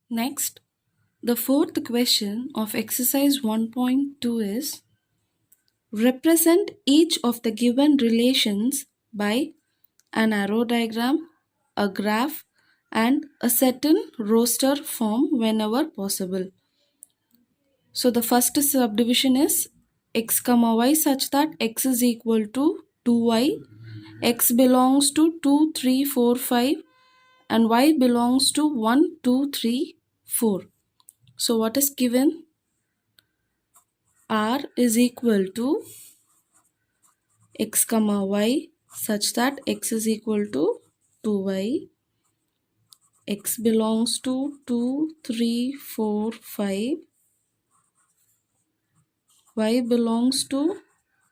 Next, the fourth question of exercise 1.2 is represent each of the given relations by an arrow diagram, a graph, and a certain roster form whenever possible. So the first subdivision is x comma y such that x is equal to 2y, x belongs to 2, 3, 4, 5, and y belongs to 1, 2, 3, 4. So what is given? R is equal to x comma y such that x is equal to 2y, x belongs to 2, 3, 4, 5, y belongs to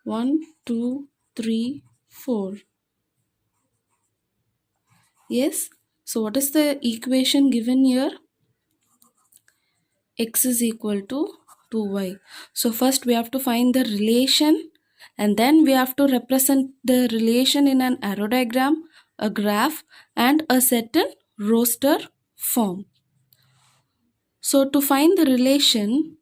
1, 2, 3, 4. Yes, so what is the equation given here? X is equal to 2y. So first we have to find the relation, and then we have to represent the relation in an arrow diagram, a graph, and a certain roster form. So to find the relation,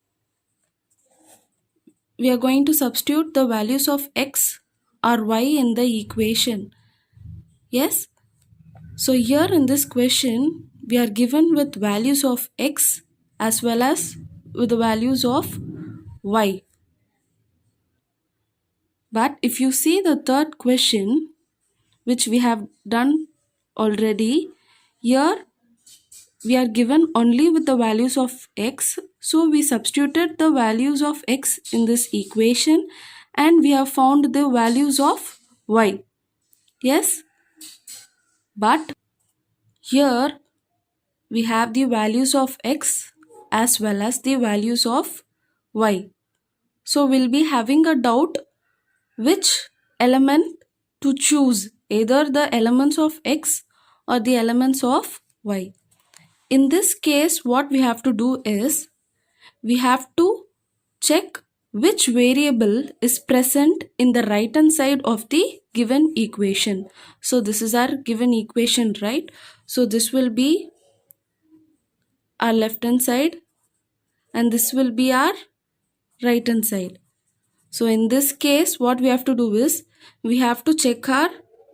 we are going to substitute the values of x or y in the equation. Yes, so here in this question, we are given with values of x as well as with the values of y. But if you see the third question, which we have done already, here we are given only with the values of x. So we substituted the values of x in this equation and we have found the values of y. Yes, but here we have the values of x as well as the values of y. So we'll be having a doubt which element to choose, either the elements of x or the elements of y. In this case, what we have to do is we have to check which variable is present in the right hand side of the given equation. So this is our given equation, right? So this will be our left hand side and this will be our right hand side. So in this case, what we have to do is we have to check our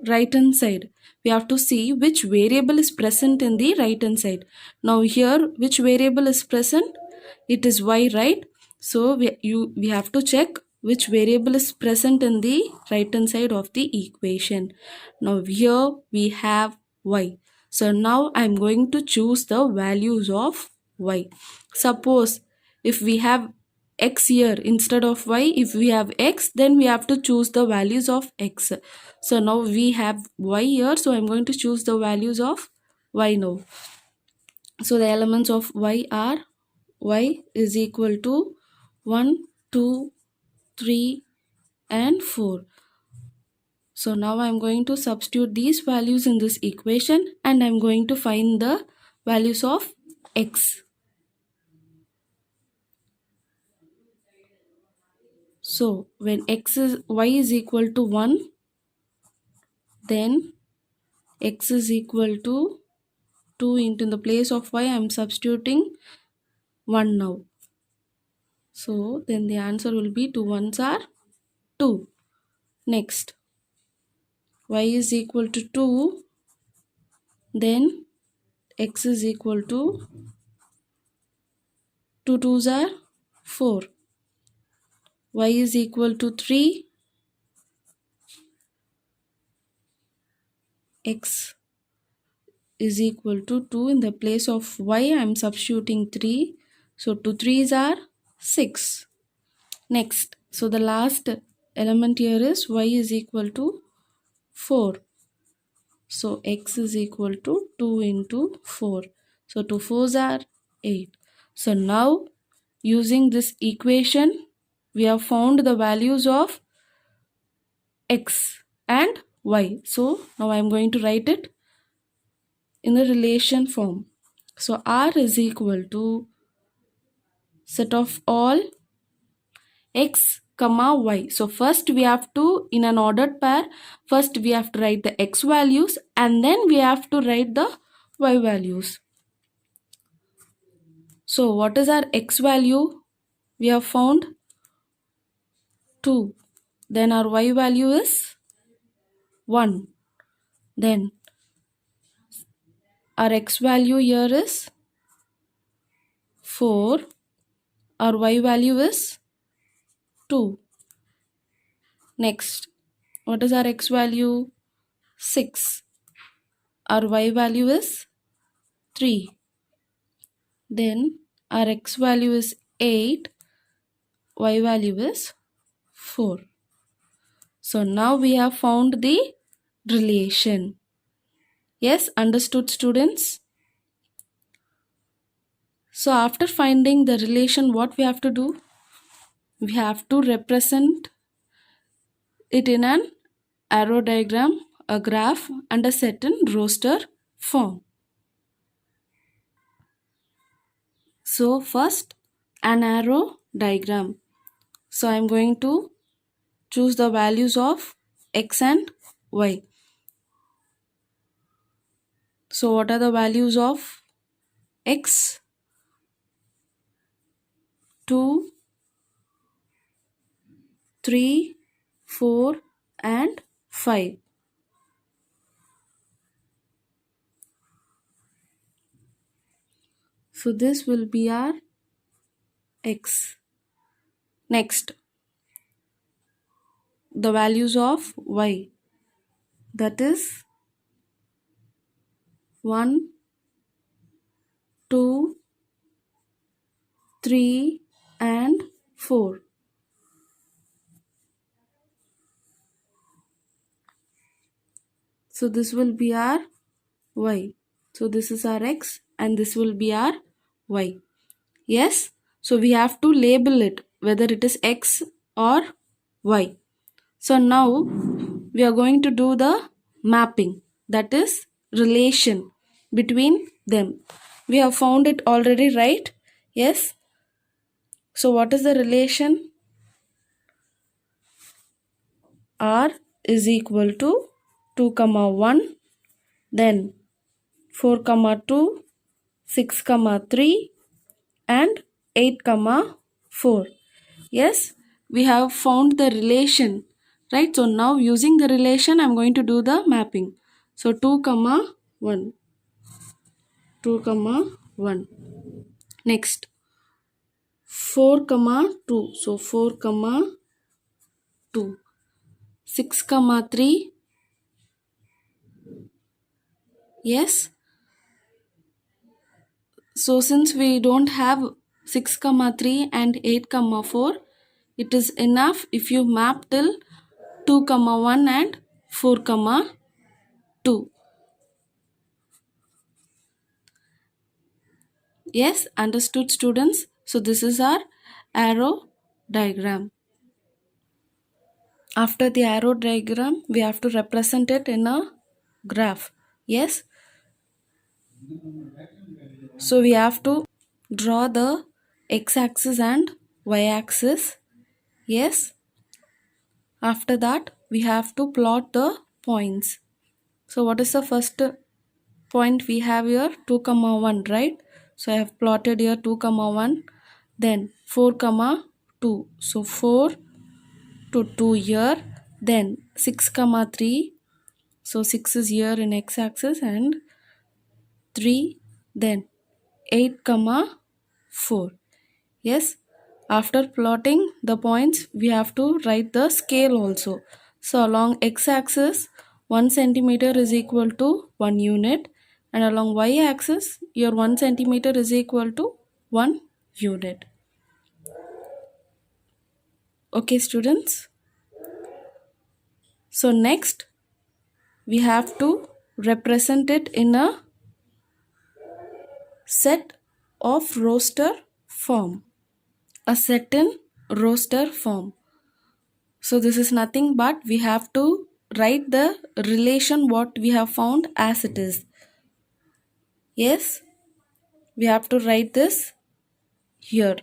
right hand side. We have to see which variable is present in the right hand side. Now here, which variable is present? It is y, right? So we have to check which variable is present in the right hand side of the equation. Now here we have y. So now I am going to choose the values of y. Suppose if we have x here instead of y, if we have x, then we have to choose the values of x. So now we have y here, so I'm going to choose the values of y now. So the elements of y are y is equal to 1, 2, 3 and 4. So now I'm going to substitute these values in this equation and I'm going to find the values of x. So when y is equal to 1, then x is equal to 2 into the place of y I am substituting 1 now. So then the answer will be 2 ones are 2. Next, y is equal to 2, then x is equal to 2 twos are 4. Y is equal to 3, x is equal to 2. In the place of y I am substituting 3. So 2 threes are 6. Next, so the last element here is y is equal to 4. So x is equal to 2 into 4. So 2 fours are 8. So now using this equation, we have found the values of x and y. So now I am going to write it in the relation form. So R is equal to set of all x comma y. So first we have to, in an ordered pair, first we have to write the x values and then we have to write the y values. So what is our x value? We have found 2. Then our y value is 1. Then our x value here is 4. Our y value is 2. Next, what is our x value? 6. Our y value is 3. Then our x value is 8. Y value is 4. So now we have found the relation. Yes, understood, students? So after finding the relation, what we have to do? We have to represent it in an arrow diagram, a graph, and a set in roster form. So first, an arrow diagram. So I am going to choose the values of x and y. So what are the values of x? 2, 3, 4 and 5. So this will be our x. Next, the values of y, that is 1, 2, 3 and 4. So this will be our y. So this is our x and this will be our y. Yes, so we have to label it whether it is x or y. So now we are going to do the mapping, that is relation between them. We have found it already, right? Yes. So what is the relation? R is equal to 2 comma 1, then 4 comma 2, 6 comma 3 and 8 comma 4. Yes, we have found the relation, right? So now using the relation I'm going to do the mapping. So 2 comma 1, 2 comma 1. Next 4 comma 2, so 4 comma 2, 6 comma 3. Yes, so since we don't have 6 comma 3 and 8 comma 4, it is enough if you map till 2 comma 1 and 4 comma 2. Yes, understood, students? So this is our arrow diagram. After the arrow diagram, we have to represent it in a graph. Yes. So we have to draw the x-axis and y-axis. Yes. After that, we have to plot the points. So what is the first point we have here? 2 comma 1, right? So I have plotted here 2 comma 1. Then 4 comma 2. So 4 to 2 here. Then 6 comma 3. So 6 is here in x-axis and 3. Then 8 comma 4. Yes, after plotting the points, we have to write the scale also. So along x-axis, 1 centimeter is equal to 1 unit, and along y-axis, your 1 centimeter is equal to 1 unit. Okay, students. So next, we have to represent it in a set of roster form. A set in roster form. So this is nothing but we have to write the relation what we have found as it is. Yes, we have to write this here.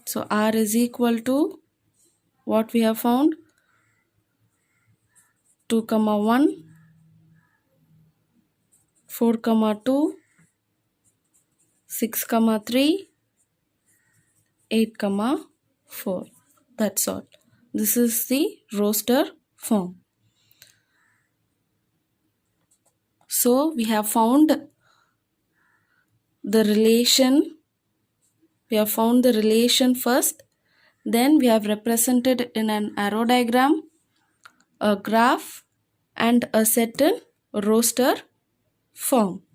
So R is equal to what we have found, 2 comma 1, 4 comma 2, 6 comma 3, 8 comma 4. That's all. This is the roster form. So we have found the relation. We have found the relation first. Then we have represented in an arrow diagram, a graph, and a set in roster form.